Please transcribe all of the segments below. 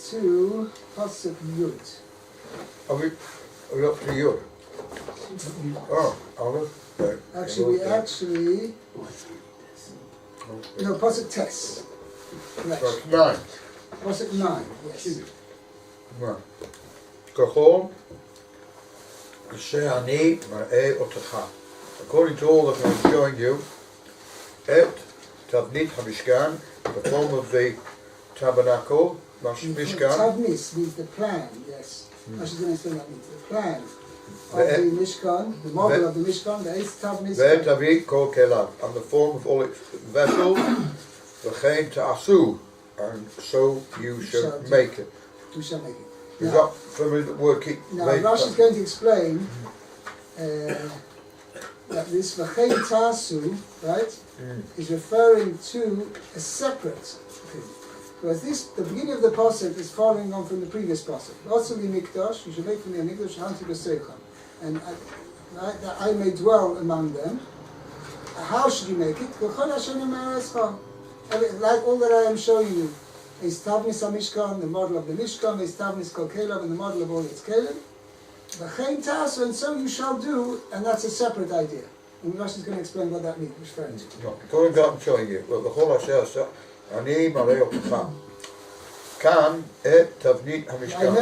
to Pasuk Yud. Are we up to Yud? Oh, Aleph. Actually, no, Pasuk Tes. That's 9. Pasuk 9, yes. Right. Kachol, She'ani Mar'eh Otecha. According to all that I'm showing you, Et Tavnit HaMishkan, the form of the tabernacle, Mishkan. Tavnis means the plan, yes. I should explain that means the plan of the Mishkan, the model of the Mishkan, the Eis Tavnis. Ve'etavit Kol Kelav, and the form of all its vessels, V'chein Ta'asu, and so you shall make it. You shall make it. Is that from the word keep? Now, Rashi is going to explain that this V'chein Ta'asu, right, is referring to a separate thing. Because this, the beginning of the pasuk is following on from the previous pasuk. Also the mikdash, you should make from the mikdash hanti b'seichan, and that I may dwell among them. How should you make it? Like all that I am showing you, is tavnis hamishkan, the model of the mishkan, is tavnis kol kelav, and the model of all its kelim. V'chein ta'asu, and so you shall do, and that's a separate idea. And Rashi is going to explain what that means. Which friend? Going back and showing you. Well, the whole Asher. אני מראה אותך. כאן את תבנית המשכן.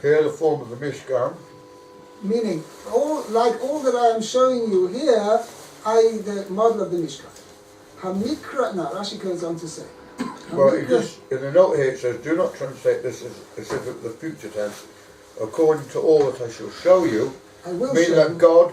Here the form of the Mishkan. Meaning, all that I am showing you here, the model of the Mishkan. Hamikra, now Rashi goes on to say. Well, in the note here it says, do not translate this as if it were the future tense. According to all that I shall show you, meaning that God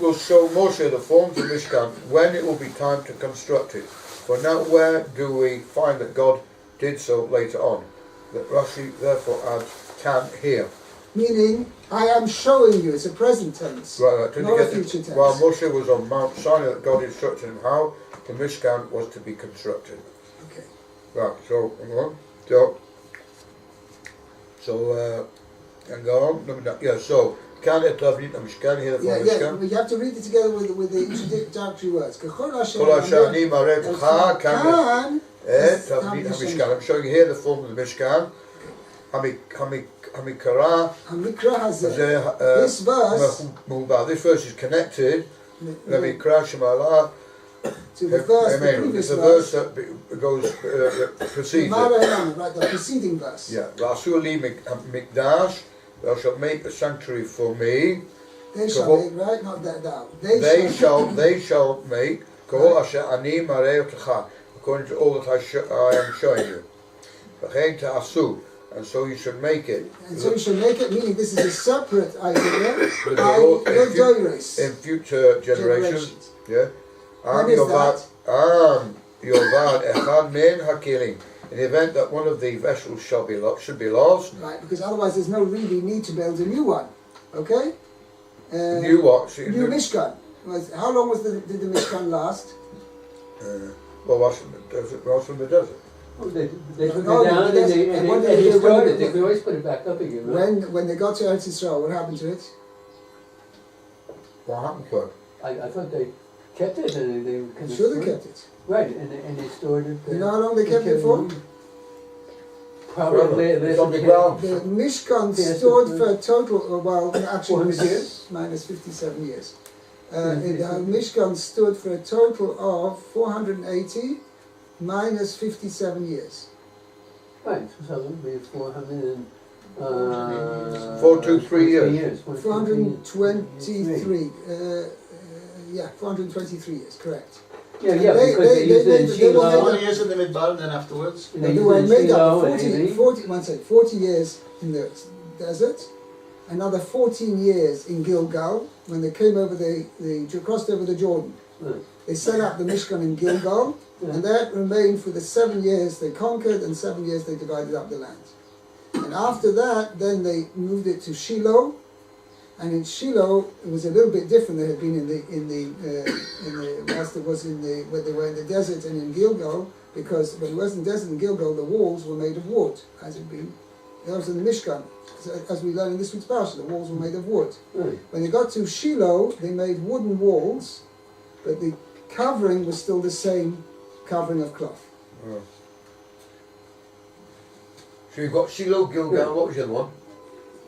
will show Moshe the forms of Mishkan when it will be time to construct it. For now, where do we find that God did so later on? That Rashi therefore adds can here. Meaning, I am showing you, it's a present tense, right, not a future tense. While Moshe was on Mount Sinai, that God instructed him how the Mishkan was to be constructed. Okay. Right, so, hang on. So, hang on. Yeah, so, can it have been a Mishkan here for Mishkan? Yeah, but you have to read it together with the introductory words. Kol Hashani Marecha Kan et Tavnit HaMishkan. I'm showing you here the form of the Mishkan. Hamikra Hazeh. This verse is connected. Hamikra Shemala. To the verse, the previous verse that goes precedes it. Right, the preceding verse. Yeah. Rasul li Mikdash. Thou shalt make a sanctuary for me. They shall make, right? Not that thou. They shall make. According to all that I am showing you. And so you should make it. And so you should make it, meaning this is a separate idea in future generations. Yeah. When is that? In the event that one of the vessels should be lost. Right, because otherwise there's no really need to build a new one. Okay? New what? New Mishkan. How long did the Mishkan last? Well, was from the desert. Oh, they took it down and they restored it. They could always put it back up again, right? When they got to Eretz Yisrael, what happened to it? What happened to it? I thought they kept it and they kind of sure they kept it. Right, and they stored it. You know how long they kept it for? Probably less on the ground. The Mishkan stored for a total, actually 400 years? Minus 57 years. The Mishkan stood for a total of 480 minus 57 years. Right, so it would be 400 423 years. 423. 423 years, correct. Yeah, because they used it in Shiloh. How many years in the Midbar and then afterwards? They were made up 40 years in the desert, another 14 years in Gilgal, when they came over they crossed over the Jordan. They set up the Mishkan in Gilgal, and that remained for the 7 years they conquered, and 7 years they divided up the land. And after that, then they moved it to Shiloh, and in Shiloh it was a little bit different. They had been when they were in the desert and in Gilgal, because when it was in the desert in Gilgal, the walls were made of wood, as it been. That was in the Mishkan. As we learned in this week's parsha, the walls were made of wood. When they got to Shiloh, they made wooden walls, but the covering was still the same covering of cloth. So you've got Shiloh, Gilgal, what was the other one?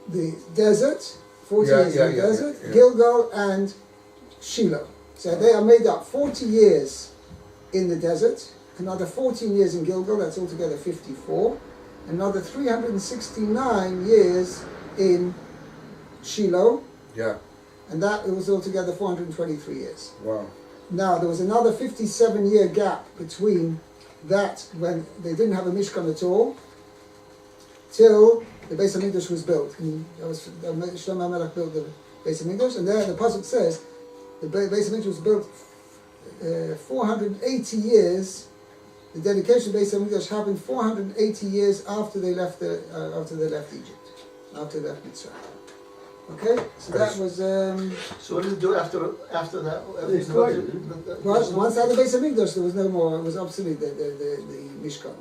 The desert, 40 years in the desert, Gilgal and Shiloh. So they are made up 40 years in the desert, another 14 years in Gilgal, that's altogether 54, another 369 years in Shiloh, and that it was altogether 423 years. Wow. Now there was another 57-year gap between that, when they didn't have a Mishkan at all, till the Beis HaMikdash was built. And that was Shlomo HaMelech built the Beis HaMikdash, and there the pasuk says the Beis HaMikdash was built 480 years. The dedication of Beis HaMikdash happened 480 years after they left Egypt, after they left Mitzrayim. Okay, so that was. So what did it do after that? Well, once they had the Beis HaMikdash, there was no more. It was obsolete. The Mishkan.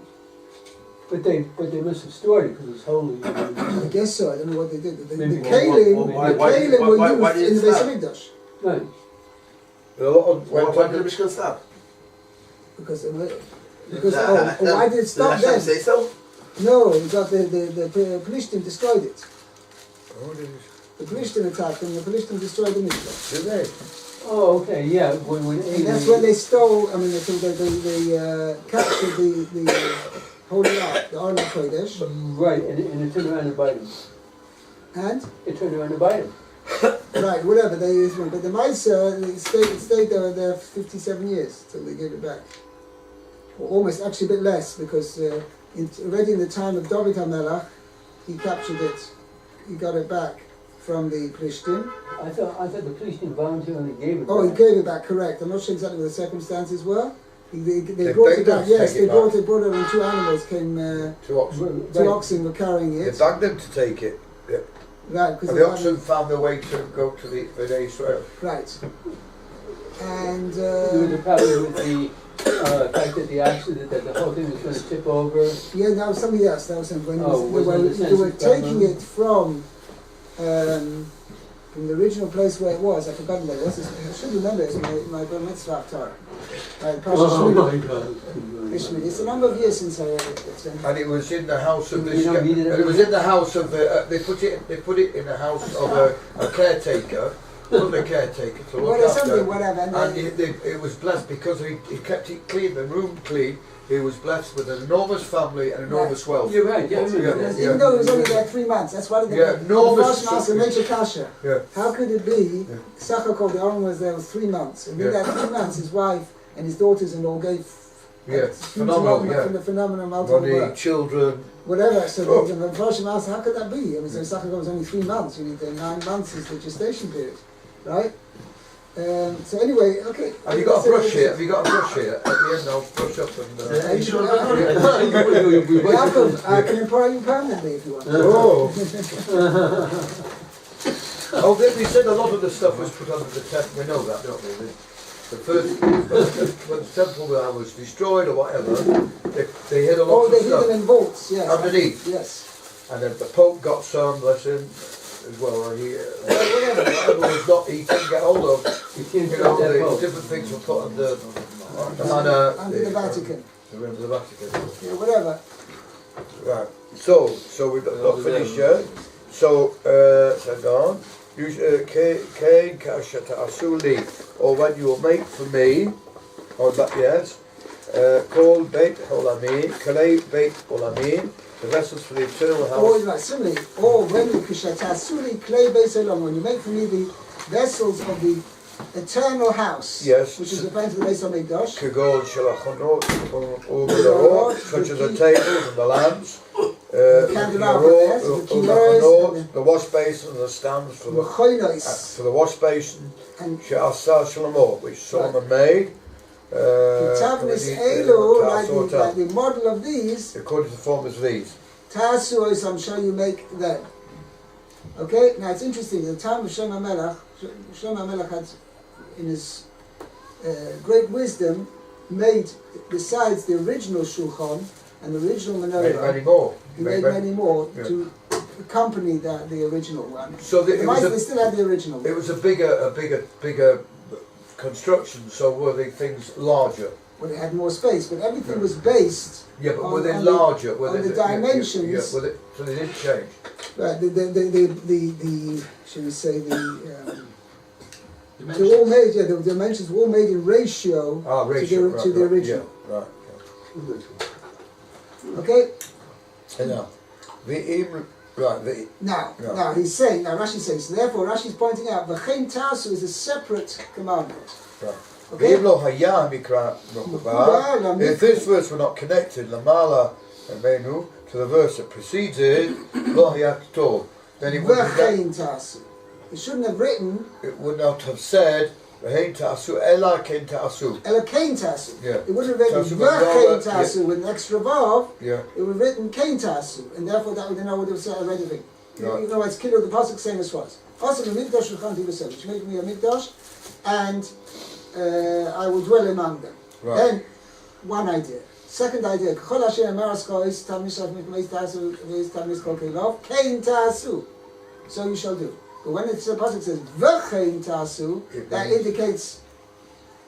But they must have stored it because it's holy. I guess so. I don't know what they did. The Maybe Kalim were used in the Beis HaMikdash. Right. Why did the Mishkan stop? Because why did it stop then? Say so? No, because the Plishtim destroyed it. Oh, The Plishtim attacked and the Plishtim destroyed the Mishkan. did they? Oh, okay, yeah. And that's when they stole. I mean, they captured the Holy Ark, the Ark of Kodesh. Right, and it turned around and bite him. And? It turned around and bite him. Right, whatever they used, but the Maisa it stayed there 57 years till they gave it back, or almost actually a bit less, because already in the time of David HaMelech, he captured it, he got it back from the Plishtim. I thought the Plishtim voluntarily gave it. Oh, back. he gave it back. Correct. I'm not sure exactly what the circumstances were. They brought begged it back. them to Yes, take they it brought back. it. Brought it when two animals came. Two oxen. Two oxen were carrying They it. begged them to take it. Yeah. Right, because And the oxen found their way to go to the Israel. right. And There was a problem with the fact that the accident, that the whole thing was going to tip over. yeah, that was something else. That was when wasn't they were the taking sense it from the original place where it was. I've forgotten where it was. I should remember it. It's my Bar Mitzvah Torah. Oh my God! It's a number of years since I read it. And it was in the house of You this. don't read it And it was in the house of the. They put it in the house of a caretaker. Wasn't a caretaker to look after. Something, whatever. And it was blessed because he kept it clean, the room clean. He was blessed with an enormous family and enormous wealth. You're right. Yeah, Even though he was only there 3 months, that's why the enormous. first master Major Kasha. Yeah. How could it be? Sachar called the Aron was there 3 months, and in that 3 months, his wife and his daughters-in-law gave phenomenal multiple Money, work. children. Whatever. So the first asked, how could that be? I mean, so Sachar was only 3 months. You need 9 months is the gestation period, right? So anyway, okay. Have you got a brush here? Have you got a brush here? At the end, I'll brush up and. Yaakov, I can employ you permanently if you want. Oh, we said a lot of the stuff was put under the temple. We know that, don't we? The first, when the temple was destroyed or whatever, they hid a lot of they stuff. hid them in vaults, yes. Underneath. Yes. And then the Pope got some, bless him, as well. And whatever was not, he couldn't get hold of. The different things were put under the manor. Under the Vatican. The Vatican. Yeah, whatever. Right. So we've not finished yet. So, hang on. Kain kashata asuli, or when you will make for me, or that yes, call beit holamin, kalei beit holamin, the vessels for the eternal house. Or right, similarly, or when you kashatasuli klei beis olam, when you make for me the vessels of the eternal house, yes, which is referring to the Beis HaMikdash, kagol shalachonot, such as the tables and the lamps. The wash basin and the stands for the wash basin, which Solomon made. Like the model of these, according to the form of these. Tasu, I'm sure you make them. Okay, now it's interesting. At the time of Shlomo HaMelech had, in his great wisdom, made, besides the original Shulchan and the original menorah, he made many more to accompany the original one. So they still had the original one. It was a bigger construction, so were the things larger? Well, it had more space, but everything was based Yeah, but on, were they on larger? on the dimensions. Yeah, so they didn't change. Right, the shall we say they all made, the dimensions were all made in ratio, to the original. Yeah, right. Okay. And now, Now he's saying, Rashi says, therefore Rashi is pointing out, V'chein tasu is a separate commandment. Right. Okay? If this verse were not connected, Lamala Menu, to the verse that preceded, Lo Hayaktor, then it shouldn't have written. It would not have said, V'chein tasu, Ela kein tasu. Ela kein tasu. Yeah. It would have written V'chein tasu with an extra vav. Yeah. It would have written kein tasu, and therefore that would have would have said already. Right. You know, it's killer the pasuk saying this was. Also, the mikdash shulchan tivasem, which make me a mikdash, and I will dwell among them. Right. Then, one idea. Second idea, K'chol asher emarasko is tamishach mikmeis tasu v'is tamiskol keilov kein tasu. So you shall do. But when the pasuk says v'chein tasu, that indicates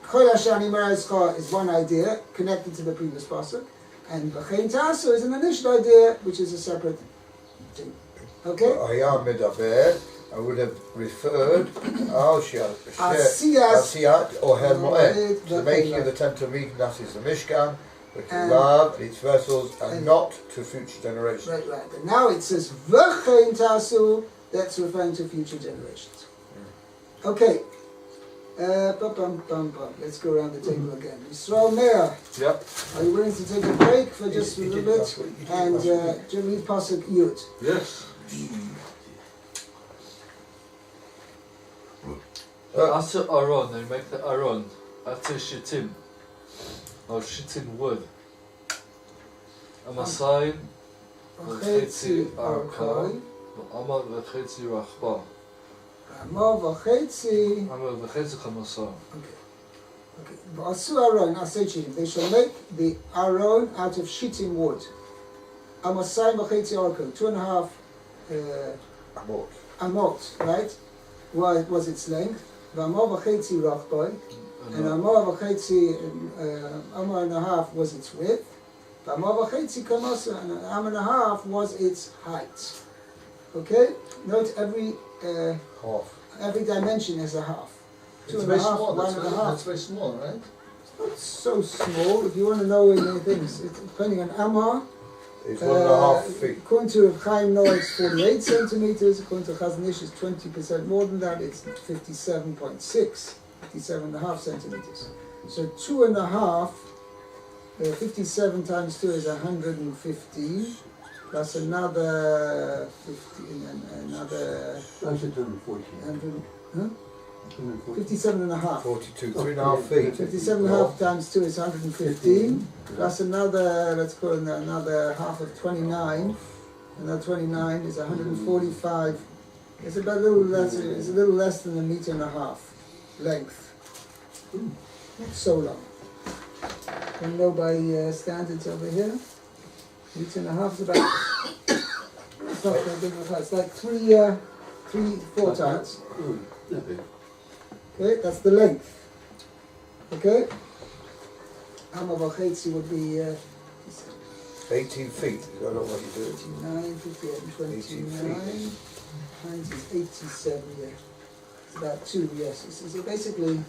K'chol asher emarasko is one idea connected to the previous pasuk, and v'chein tasu is an initial idea which is a separate thing. Okay. I would have referred Al Asiyat or Hel Moed, to the making of the tent of meeting, that is the Mishkan, with love and its vessels, and not to future generations. Right. And now it says V'chein tasu, that's referring to future generations. Okay. Let's go around the table again. Yisrael Meir. Yep. Are you willing to take a break for just a little bit? And read Pasuk Yud. Yes. After Aron, they make the Aron after Shittim, or Shittim wood. Amasai, V'chetzi Arkai, Amar V'chetzi Rachba. Amar V'chetzi. Amar V'chetzi Chamasai. Okay. V'asu Aron, Asechim. They shall make the Aron out of Shittim wood. Amasai V'chetzi Arkai. 2.5 amot, right? Was its length. V'amar v'chetzi rachboi, and amar v'chetzi, amar and a half was its width. V'amar v'chetzi kamasa, and an amar and a half was its height. Okay? Note every dimension has a half. It's very small. 1.5. That's very small, right? It's not so small. If you want to know any things, depending on amar. It's 1.5 feet. According to Reb Chaim Noah, it's 48 centimeters. According to Chazon Ish, it's 20% more than that. It's 57.5 centimeters. So 2.5, 57 times 2 is 115. Plus another 15, another. 57.5. 42, 3.5 feet. 57.5 times 2 is 115. Plus another, let's call it another half of 29. Another 29 is 145. It's about a little less. It's a little less than 1.5 meters length. Not so long. Don't know by standards over here. 1.5 meters is about. It's not that big of a It's like 4 times. Okay, that's the length. Okay? Amar v'chetzi would be 18 feet. I don't know what you do. 89, 58, and 29. Times is 87, yeah. It's about 2, yes. It's basically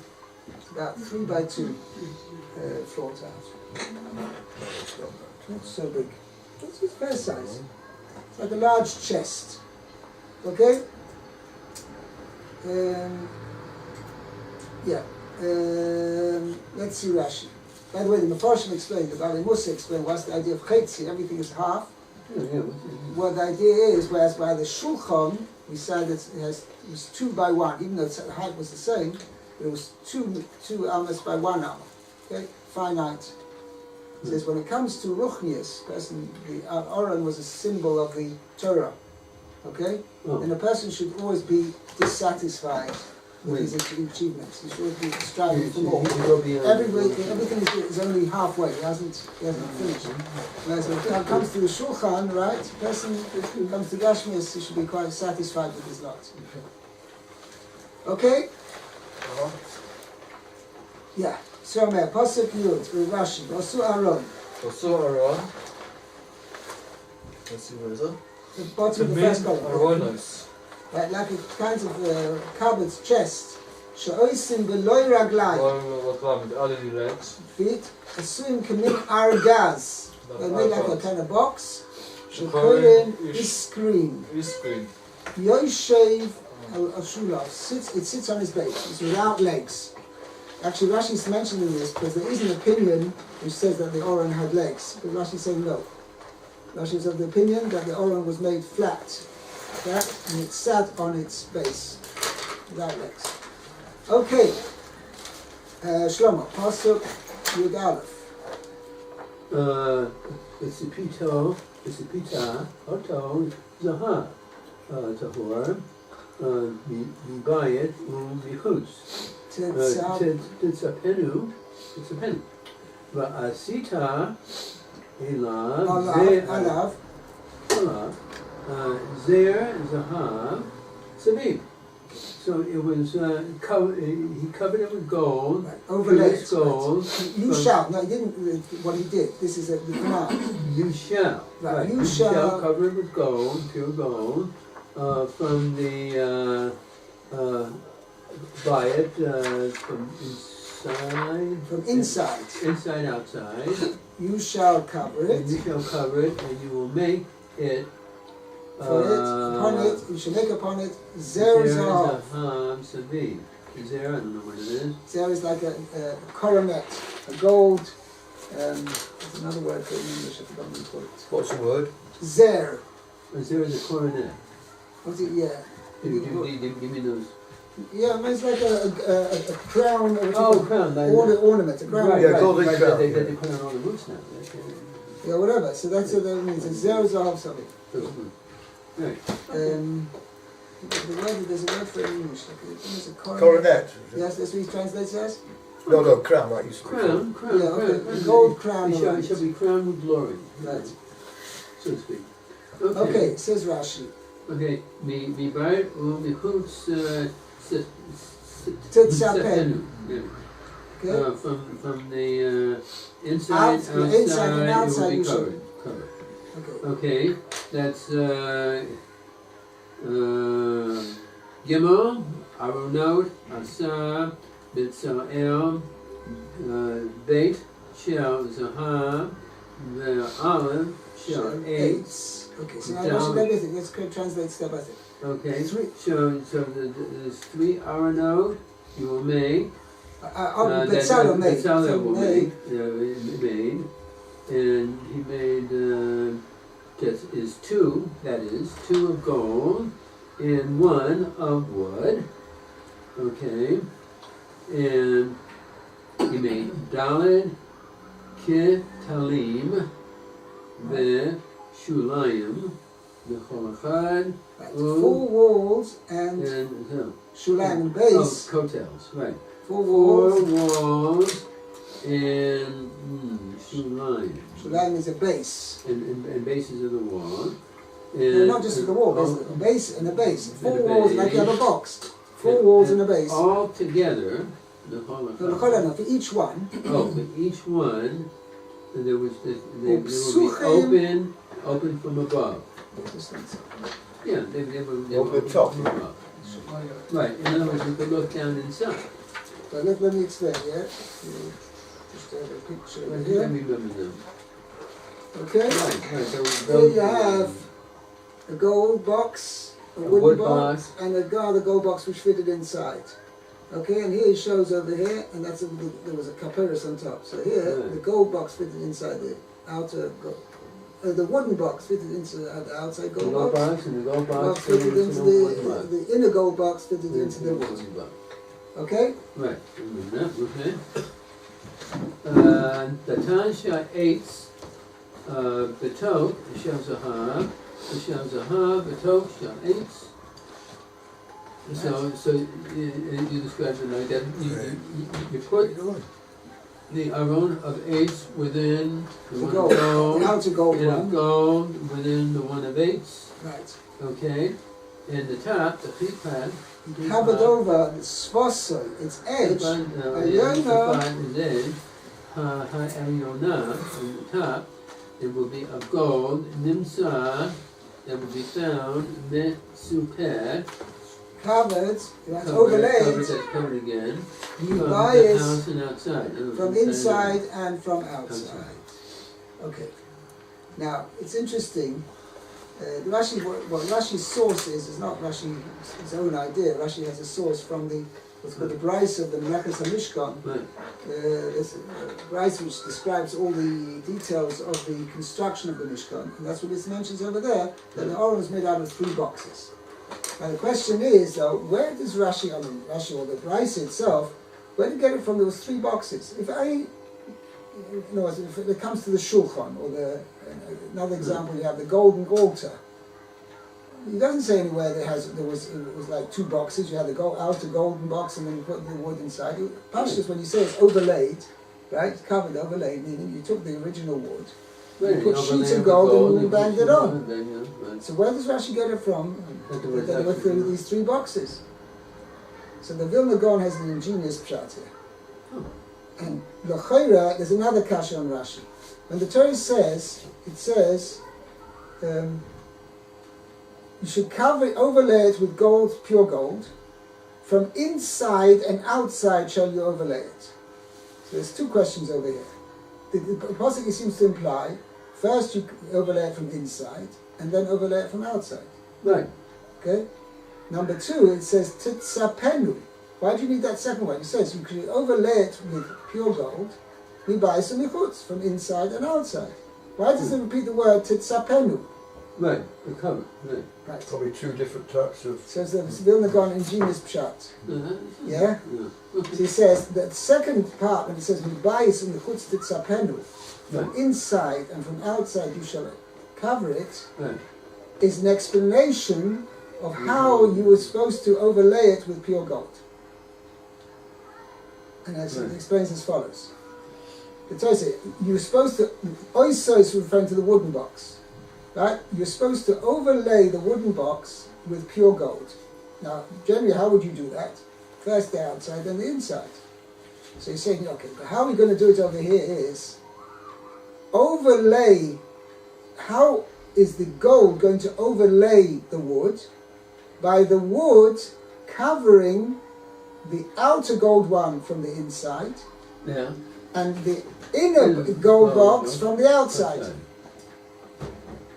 it's about 3 by 2 floor tiles. Not so big. It's fair size. It's like a large chest. Okay? Let's see Rashi. By the way, the Mefarshim explained, the Bali Musa explained, what's the idea of chetzi, everything is half. What the idea is, whereas by the Shulchan, we said that it was 2 by 1, even though the height was the same, it was 2 amas by 1 amma. Okay, finite. It says when it comes to Ruchnius, the Aron was a symbol of the Torah. Okay? Then a person should always be dissatisfied with his achievements. He should be striving for more. Everything is only halfway. He hasn't finished. Whereas when it comes to the Shulchan, right, the person who comes to Gashmias, he should be quite satisfied with his lot. Okay? Yeah. So Omer, Pasuk Yud, Rashi, Osu Aaron, עשו ארון. Let's see where is it? the bottom of the תמיד first column. ארונות. Like a kind of cupboard's chest. She'oisim beloy raglayim. What war mit alle die legs? Feet. Asuim kamin argaz. They made like a kind of box. Shekorin is screen. Screen. Yoshev al-Shulav. It sits on his base. It's without legs. Actually, Rashi is mentioning this because there is an opinion which says that the Oron had legs. But Rashi is saying no. Rashi is of the opinion that the Oron was made flat. That, and it sat on its base. Without legs. Okay. Shlomo, Pasuk Yud Aleph. It's a pita, Oto, Zaha, Tahor, Mibayet, Michutz. Titzapenu, Va'asita, Alav. Zer, Zaha, Sabib. So it was covered. He covered it with gold. Right, overlaid. Gold. You shall. No, he didn't. What he did. This is the command. You shall. Right. You shall cover it with gold, pure gold, from the buy it from inside. From inside. Inside, outside. You shall cover it. And you shall cover it, and you will make it. Upon it, you shall make upon it zer zahav. Saviv. Zer, I don't know what it is. Zer is like a coronet, a gold. There's another word for it in English. I forgot what you call it. What's the word? Zer. Zer is a coronet. What's it? Yeah. Give me those. Yeah, it's like a crown. Crown. Like Ornament. A crown. Right, Yeah, golden crown. They put it on the roofs now. Yeah, whatever. So that's what that means. It's zer zahav something. Right. There's a word for it in English. It's a Coronet. Yes, that's what he translates as. No, crown, like you said. Crown. Yeah, okay. Gold crown. It shall be crowned with glory. Right. So to speak. Okay, says Rashi. Okay. Mi bayit u'michutz Titzapenu. Yeah. Okay. From the inside, inside and outside it you will be covered. Okay, that's Gimel, Aronot, Asa, B'Tsalel, Beit, Shel, Zahab, the Olive, Shel, Eitz. Okay, so now Rashi everything. Let's translate step by step. Okay, so there's 3 Aronot you will make. B'Tzalel made. B'Tzalel will make, made. And he made is 2, that is 2 of gold and 1 of wood. Okay, and he made Daled Kitalim the Shulayim the Cholachad. 4 walls and Shulayim and base. Coattails, right. 4 walls. 4 walls and Shulayim. Shulayim is a base. And bases of the wall. No, not just of the wall, there's a base and a base. 4 walls, like you have a box. 4 walls and a base. All together, the for each one. For each one, there will be open from above. Yeah, they will Over the top. From above. Right, in other words, you could look down inside. So let me explain, yeah? Just have a picture Let here. me remember them. Okay? Right, Here you have a gold box, a wooden box, and a gold box which fitted inside. Okay, and here he shows over here, and there was a kapurus on top. So here, the gold box fitted inside the outer gold. The wooden box fitted into the outside gold box. And the gold box fitted into the inner gold box fitted into the wood. box. Okay? Right, okay. The Tansha Eitz Betok Shel Zahav, Shel Zahav Betok Shel Eitz. So you described it like that. You put the Aron of Eitz within the one gold. of gold, The outer gold and one. of gold within the one of Eitz. Right. Okay, In the top, the feet pad. Covered over the svosoi, its edge. His edge. Ha'elyona, on the top. It will be of gold. Nimsa, that will be found. Mesuped. Covered, that's overlaid. Covered again. You from buy the it house and outside. from inside and from outside. Okay. Now it's interesting. Rashi, what Rashi's source is not Rashi's own idea. Rashi has a source from what's called the Bryce of the Menachos HaMishkan. Right. There's a Bryce which describes all the details of the construction of the Mishkan, and that's what it mentions over there. That the Aron was made out of 3 boxes. Now the question is, though, where does Rashi or the Bryce itself, where did he get it from? There was 3 boxes. If it comes to the Shulchan, or another example, you have the golden altar. He doesn't say anywhere it was like 2 boxes. You had the outer golden box, and then you put the wood inside. Pashtus, when you say it's overlaid, right? It's covered, overlaid, meaning you took the original wood, you put sheets of gold, and you banged it on. So where does Rashi get it from? That there were these 3 boxes. So the Vilna Gaon has an ingenious pshat here. And L'chaira, there's another kasha on Rashi. When the Torah says, it says, you should overlay it with gold, pure gold. From inside and outside shall you overlay it. So there's 2 questions over here. The pasuk seems to imply, first you overlay it from inside, and then overlay it from outside. Right. Okay? Number 2, it says titzapenu. Why do you need that second one? It says you can overlay it with pure gold, from inside and outside. Why does it repeat the word titzapenu? Right, the cover. Right. Probably 2 different types of. So there's Vilna Gaon ingenious pshat. Yeah? Yeah. So he says that second part, when it says Mibayis in the chutz titzapenu, from inside and from outside you shall cover it, is an explanation of how you were supposed to overlay it with pure gold. And it explains as follows. The Torah says, you're supposed to, oiso is referring to the wooden box, right? You're supposed to overlay the wooden box with pure gold. Now, generally, how would you do that? First the outside, then the inside. So you're saying, okay, but how we're going to do it over here is overlay. How is the gold going to overlay the wood? By the wood covering the outer gold one from the inside, and the inner gold box from the outside.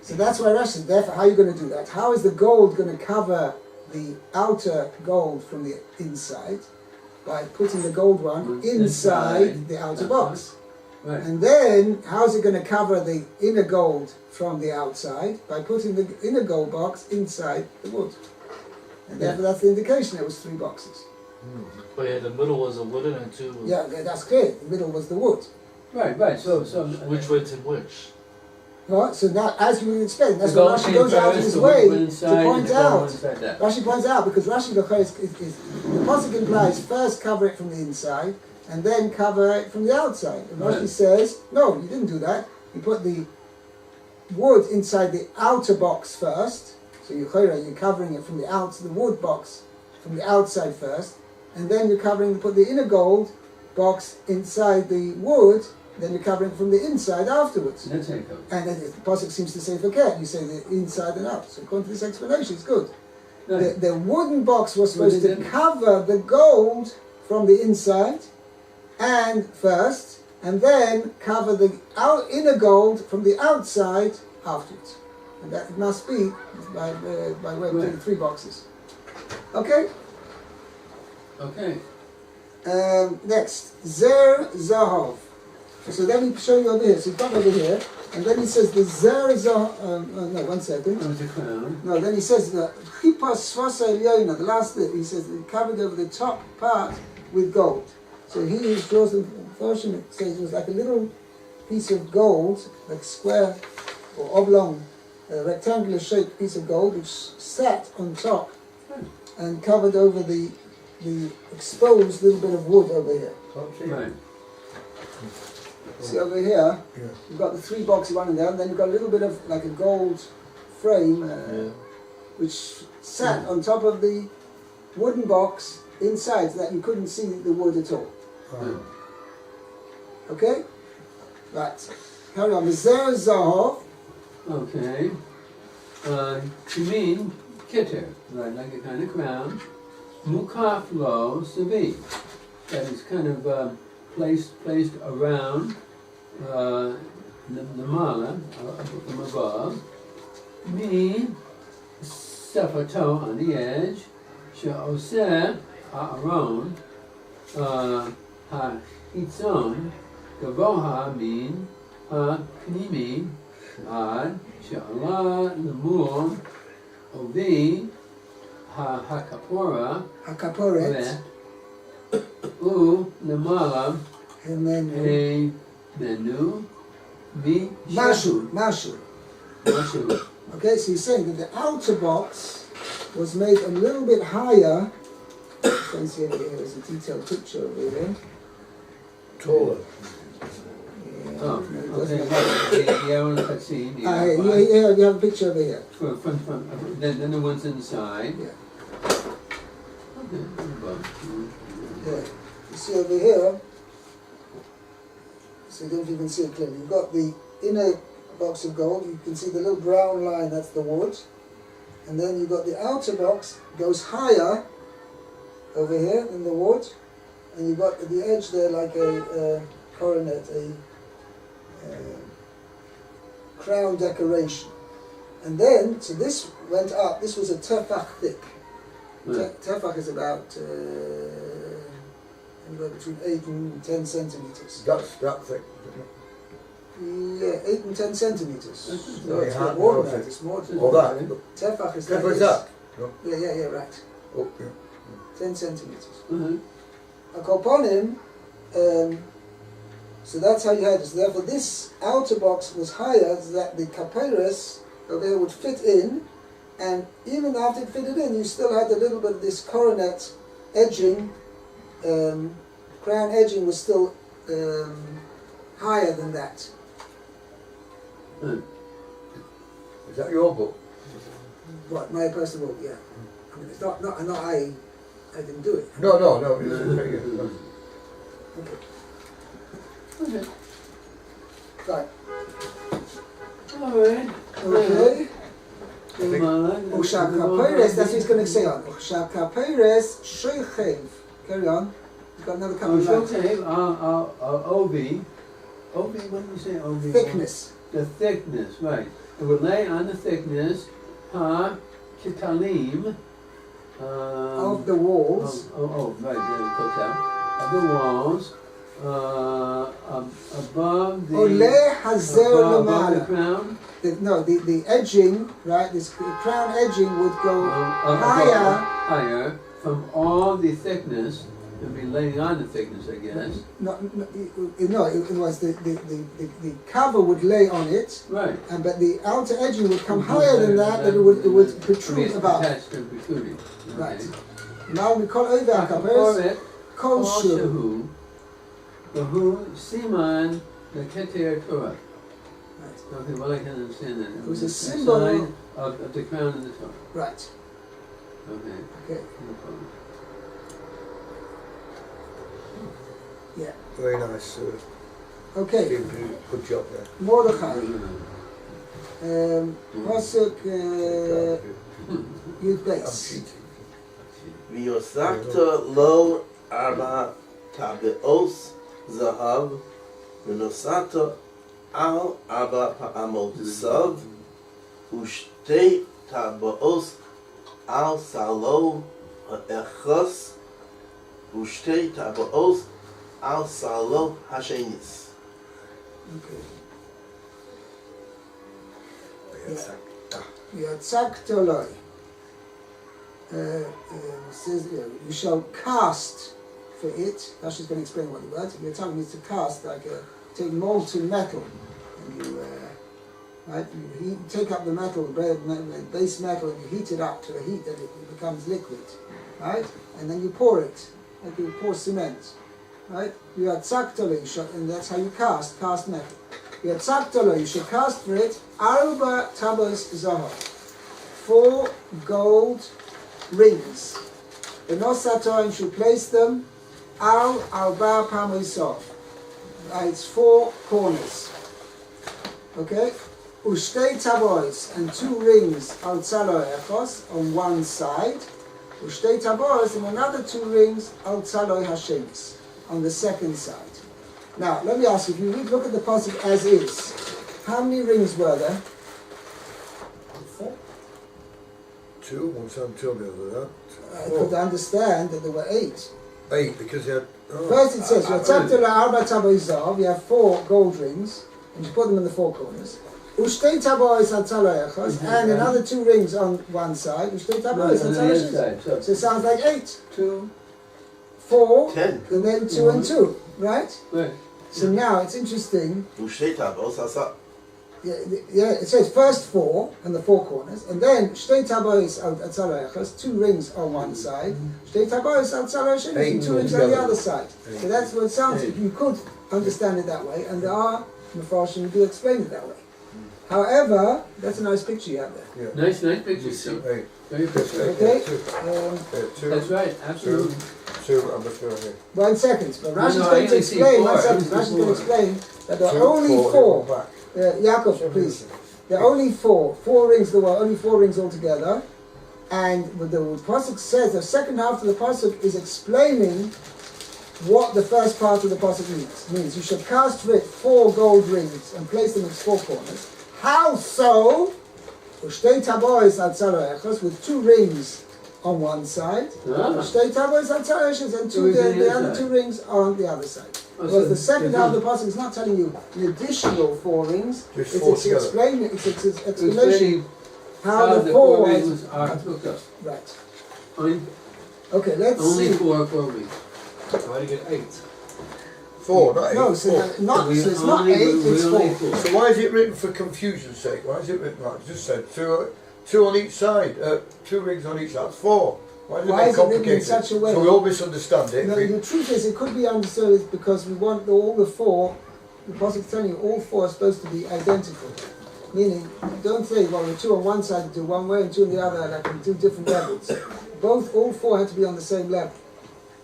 So that's why Rashi said, therefore, how are you going to do that? How is the gold going to cover the outer gold from the inside? By putting the gold one inside the outer box. Right. And then, how is it going to cover the inner gold from the outside? By putting the inner gold box inside the wood. And therefore that's the indication there was 3 boxes. But yeah, the middle was a wooden and 2 was... Yeah, that's clear. The middle was the wood. Right. So which went to which? Right, so now, as you would expect, that's what Rashi goes out of his way to point out. Rashi points out, because Rashi the pasuk implies first cover it from the inside, and then cover it from the outside. And Rashi says, no, you didn't do that. You put the wood inside the outer box first, so you're covering it from the wood box from the outside first, and then you're put the inner gold box inside the wood, then you're covering from the inside afterwards. And then the pasuk seems to say forget. You say the inside and out. So according to this explanation, it's good. The wooden box was supposed to cover the gold from the inside and first, and then cover the inner gold from the outside afterwards. And that must be by way of doing 3 boxes. Okay? Okay. Next, Zer Zahav. So then we show you over here. So you come over here, and then he says the Zer Zahav. No, 1 second. No, then he says the Chipa Svasa Elyoina, the last bit. He says it covered over the top part with gold. So he draws the version. It says it was like a little piece of gold, like square or oblong, rectangular shaped piece of gold, which sat on top and covered over the exposed little bit of wood over here. Right. See over here, you've got the 3 boxes running there, and then you've got a little bit of like a gold frame which sat on top of the wooden box inside, so that you couldn't see the wood at all. Okay? Right. Carry on. Mizer Zahov. Okay. You mean kitter, right? Like a kind of crown. Mukaf lo savi. That is kind of placed around the mala from above. Me safato on the edge. She'oseh ha'aron ha'chitzon gavoha min ha'pnimi ad she'ala lemur ovi ha'kapora Hakaporet. u lemala And then a menu mi Mashu. mashu. Okay, so he's saying that the outer box was made a little bit higher. You can see over here, there's a detailed picture over here. Taller. Yeah, Oh, no, it okay. doesn't. The Aaron Katzin. Here, you have a picture over here. Then the ones inside. Yeah. Okay. Yeah. You see over here, so you don't know if you can see it clearly. You've got the inner box of gold, you can see the little brown line, that's the wood. And then you've got the outer box, goes higher over here than the wood. And you've got at the edge there like a coronet, a crown decoration. And then, so this went up, this was a tefach thick. Tefach is about anywhere between 8 and 10 centimeters. That's that thick. Yeah, 8 and 10 centimeters. No, it's Yeah, more than okay. that. It's more than All that. Tefach is Tefach like is this. that? No. Yeah, right. Oh, yeah. 10 centimeters. Mm-hmm. Akoponim, so that's how you had it. So therefore this outer box was higher so that the kaperes over here would fit in, and even after it fitted in, you still had a little bit of this coronet edging, crown edging was still higher than that. Is that your book? What, my personal book, yeah. I mean, it's not I didn't do it. No. Okay. Right. Alright. Okay. Lemala. Ushakaperes, that's what he's going to say on. Ushakaperes shoichev. Carry on. You've got another couple of lines. Okay. Ovi. Ovi, what do you say? Ovi. Thickness. The thickness, right. It would lay on the thickness. Kitalim. Of the walls. Right, the kotel. Of the walls. Above the. Ole hazer above the lemala. crown. The edging, right, this crown edging would go higher. Higher from all the thickness. It would be laying on the thickness, I guess. No, it was the cover would lay on it, Right. but the outer edging would come higher than that, and it would protrude above. Attached and protruding. Right. Now we call over akaperes kol shu. Who Siman the Keter Torah. Right. Okay, well I can understand that. It was a symbol sign of the crown and the Torah. Right. Okay. Okay. No problem. Yeah. Very nice. Okay. Steve did a good job there. Mordechai. Pasuk Yud I'm Beis. cheating. ויוספת לו 4 טבעות זהב, ונוסעת על 4 פעמות סוב, ושתי טבעות על סלו האחס, ושתי טבעות על סלו השניס. Yatzak Toloi. Says you shall cast for it. Rashi's going to explain what the word. You're telling me to cast, like take molten metal, and you right. You take up the metal, base metal, and you heat it up to a heat that it becomes liquid, right? And then you pour it, like you pour cement, right? You had tzaktolo, and that's how you cast metal. You had tzaktolo, you should cast for it 4 tabas zahav, 4 gold rings. The Nosatoim should place them al arba pamoisov. It's 4 corners. Okay? Ushtei tabois, and 2 rings al tzalo echos on one side. Ushtei tabois, and another 2 rings al tzalo hashemis on the second side. Now, let me ask you, if you look at the pasuk as is, how many rings were there? 4. 2, one side, 2 on the other. I could understand that there were 8. 8, because you had... First it says, you have 4 gold rings, and you put them in the 4 corners. Ushtei tabois al tzalo echos, and another 2 rings on one side. Ushtei tabois al tzalo hashemis. So it sounds like 8. 2, 4, 10. and then 2 and 2, right? right. So now it's interesting. Ushtei tabois asa. Yeah, it says first 4 on the 4 corners, and then shtei tabois al tzalo echos, 2 rings on one side. Shtei tabois al tzalo hashemis, and 2 rings on the other side. So that's what it sounds like. You could understand it that way, and there are Mepharshim who do explain it that way. However, that's a nice picture you have there. Yeah. Nice picture, see? 8. Very picture. Okay? 2. 2. That's right, absolutely. 2, I'm just going here. 1 second, but Rashi's No, I going to only see explain, 4. 1 second, I only see Rashi's going to 4. explain that there are 2, only 4. back. Yaakov, please. There are only 4 rings, there were only 4 rings altogether. And what the Pasuk says, the second half of the Pasuk is explaining what the first part of the Pasuk means. You should cast with 4 gold rings and place them in 4 corners. How so? Ushtei tabois al tzalo echos, with 2 rings on one side. Ushtei tabois al tzalo echos, and the other 2 rings on the other side. Because the second half of the Pasuk is not telling you the additional 4 rings. Just It's 4 an explanation Explaining how the 4 4 rings are hooked up. Right. Only, Okay, let's only see. 4 rings. Why do you get 8? 4, not 8. No, so, 4. so it's not 8, it's 4. So why is it written for confusion's sake? Why is it written like just said 2 on each side, 2 rings on each side? That's 4. Why is it Why made is it written in complicated? such a way? So we all misunderstand it. No, the truth is, it could be understood because we want all the 4, the Pasuk is telling you all 4 are supposed to be identical. Meaning, don't say, well, the 2 on one side do one way and 2 on the other, like in 2 different levels. All 4 had to be on the same level.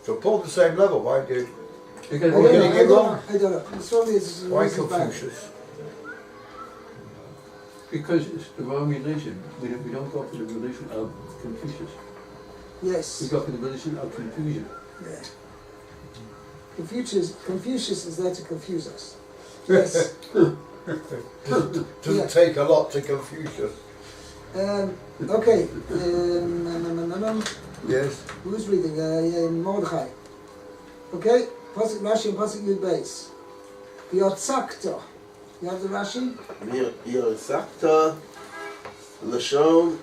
So Paul the same level. Why did? Because We're getting it wrong. I don't know. It's probably Why Confucius? Because it's the wrong religion. We don't go for the religion of Confucius. We Yes. go for the religion of confusion. Yeah. Confucius is there to confuse us. Yes. Doesn't take a lot to confuse us. Okay. Yes. Who's reading? Mordechai. Okay. Pasuk Rashi and Pasuk Yud Beis. V'yotzakta. You have the Rashi? V'yotzakta Lashon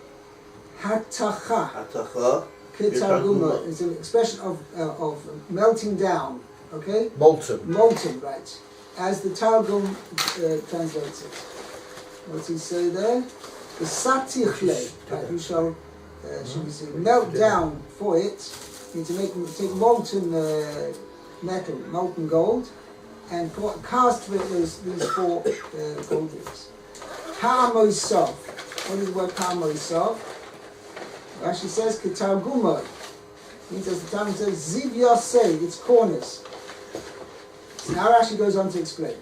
Hatacha. Hatacha. Kitarguma is an expression of melting down. Okay? Molten. Molten, right. As the Targum translates it. What's he say there? The satichle, right, you shall should we say, melt down for it. You need to take molten metal, molten gold, and cast with these 4 gold rings. Ka'amoisov. What is the word ka'amoisov? Rashi says kitargumoi. Means as the Talmud says, ziv yosei, its corners. So now Rashi goes on to explain.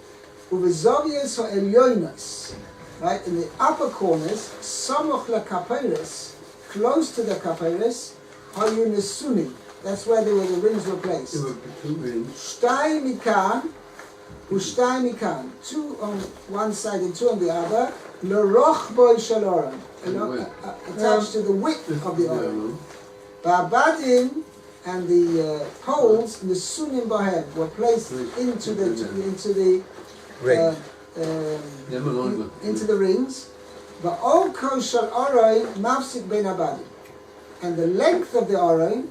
Uvezovius or elyonos, right, in the upper corners, samoch la kaperis, close to the kaperis, hayu nesuni. That's where the rings were placed. There were 2 rings. Shtay mikan, ushtay mikan. 2 on one side and 2 on the other. L'roch boy shaloran, attached to the width of the oil. Ba'abadim, and the poles, the sunim bahem, were placed into the Ring. into the rings. Va'olko shal aroin mafsik ben abadim, and the length of the aroin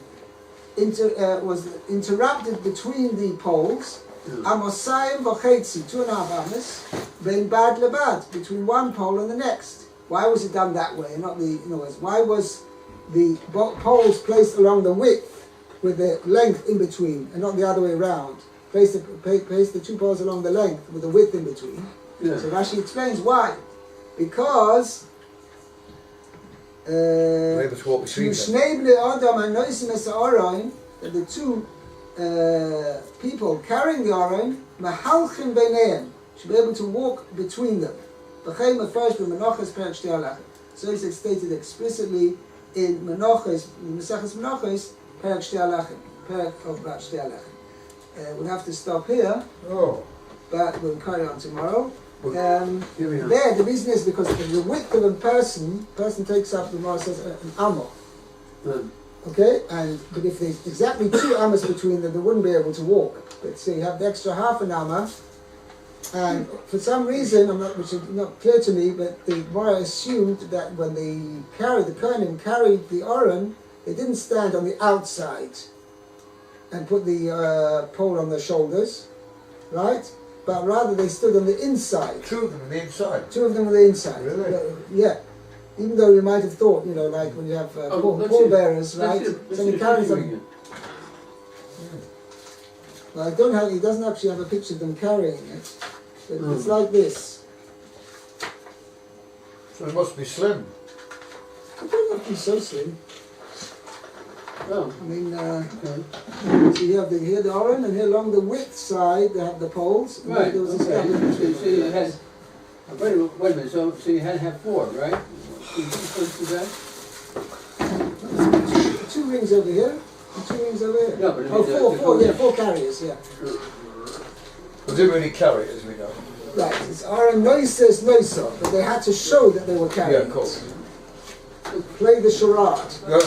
was interrupted between the poles. Amosayim v'chetzi, 2.5 amos, ben bad lebad, between one pole and the next. Why was it done that way, and not the? In other words, why was the poles placed along the width with the length in between, and not the other way around? Place the 2 poles along the length with the width in between. Yeah. So Rashi explains why. Because We're able to walk between them. Shnei bnei Adam hanosim es ha'aron, that the two people carrying the aron, mahalchim beineim, should be able to walk between them. B'chein mefresh b'menachos perek shtei halachim. So it's stated explicitly in Menachos, Maseches Menachos, perek shtei halachim, perek of shtei halachim. We'll have to stop here, but we'll carry on tomorrow. There, the reason is because the width of a person takes up, the Gemara says, an amah. Okay, but if there's exactly 2 amahs between them, they wouldn't be able to walk. But so you have the extra half an amah, and for some reason, which is not clear to me, but the Gemara assumed that when the Kohanim carried the Aron, they didn't stand on the outside and put the pole on their shoulders, right? But rather they stood on the inside. 2 of them on the inside? 2 of them on the inside. Really? Yeah. Even though you might have thought, like when you have pall bearers, right? So he carries them. Well, he doesn't actually have a picture of them carrying it. But it's like this. So it must be slim. It doesn't have to be so slim. Oh. I mean, so you have here the Aron, and here along the width side they have the poles. And Right. there was Okay. a So you had. Wait a minute. So you had to have 4, right? You supposed to do that? 2 rings over here, and 2 rings over here. No, but I mean, 4 carriers, yeah. They didn't really carry it, as we know. Right, it's Aron noises noiso, but they had to show that they were carrying Yeah, of course. it. Play the charade. Yeah.